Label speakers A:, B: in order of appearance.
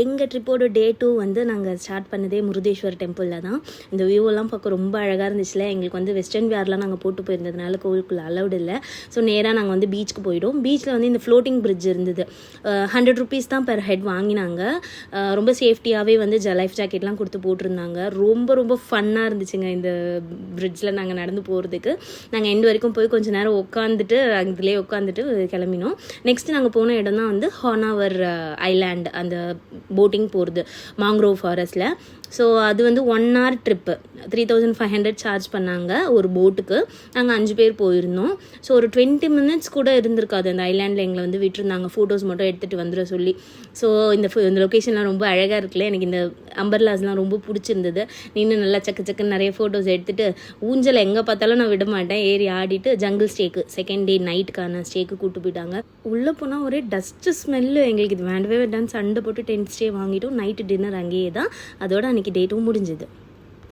A: எங்கள் ட்ரிப்போட டே 2 வந்து நாங்கள் ஸ்டார்ட் பண்ணதே முருதேஸ்வர் டெம்பிளில் தான். இந்த வியூவெல்லாம் பார்க்க ரொம்ப அழகாக இருந்துச்சுல. எங்களுக்கு வந்து வெஸ்டர்ன் வேர்லாம் நாங்கள் போட்டு போயிருந்ததுனால கோவிலுக்குள்ளே அலவுட் இல்லை. ஸோ நேராக நாங்கள் வந்து பீச்சுக்கு போயிடும். பீச்சில் வந்து இந்த ஃப்ளோட்டிங் பிரிட்ஜ் இருந்தது. 100 rupees தான் பெர் ஹெட் வாங்கினாங்க. ரொம்ப சேஃப்டியாகவே வந்து லைஃப் ஜாக்கெட்லாம் கொடுத்து போட்டிருந்தாங்க. ரொம்ப ரொம்ப ஃபன்னாக இருந்துச்சுங்க இந்த பிரிட்ஜில் நாங்கள் நடந்து போகிறதுக்கு. நாங்கள் எண்டு வரைக்கும் போய் கொஞ்சம் நேரம் உட்காந்துட்டு அதிலே உட்காந்துட்டு கிளம்பினோம். நெக்ஸ்ட் நாங்கள் போன இடம் தான் வந்து ஹானாவர் ஐலாண்ட், அந்த போட்டிங் போகிறது மாங்க்ரோவ் ஃபாரஸ்ட்டில். ஸோ அது வந்து 1 hour ட்ரிப்பு 3500 சார்ஜ் பண்ணாங்க ஒரு போட்டுக்கு. நாங்கள் 5 பேர் போயிருந்தோம். ஸோ ஒரு 20 minutes கூட இருந்திருக்காது அந்த ஐலாண்டில் எங்களை வந்து விட்டுருந்தாங்க ஃபோட்டோஸ் மட்டும் எடுத்துகிட்டு வந்துட சொல்லி. ஸோ இந்த லொக்கேஷன்லாம் ரொம்ப அழகாக இருக்குல்ல. எனக்கு இந்த அம்பர்லாஸ்லாம் ரொம்ப பிடிச்சிருந்தது. நின்று நல்லா சக்குன்னு நிறைய ஃபோட்டோஸ் எடுத்துகிட்டு ஊஞ்சல் எங்கே பார்த்தாலும் நான் விட மாட்டேன், ஏறி ஆடிட்டு ஜங்கிள் ஸ்டேக்கு செகண்ட் டே நைட்டுக்கான ஸ்டேக்கு கூப்பிட்டு போயிட்டாங்க. உள்ளே போனால் ஒரே டஸ்ட்டு ஸ்மெல்லு. எங்களுக்கு இது வேண்டவே வேண்டான்னு சண்டை போட்டு டென்ட் ஸ்டே வாங்கிட்டோம். நைட்டு டின்னர் அங்கேயே தான். அதோட அன்றைக்கி டே 2 முடிஞ்சுது.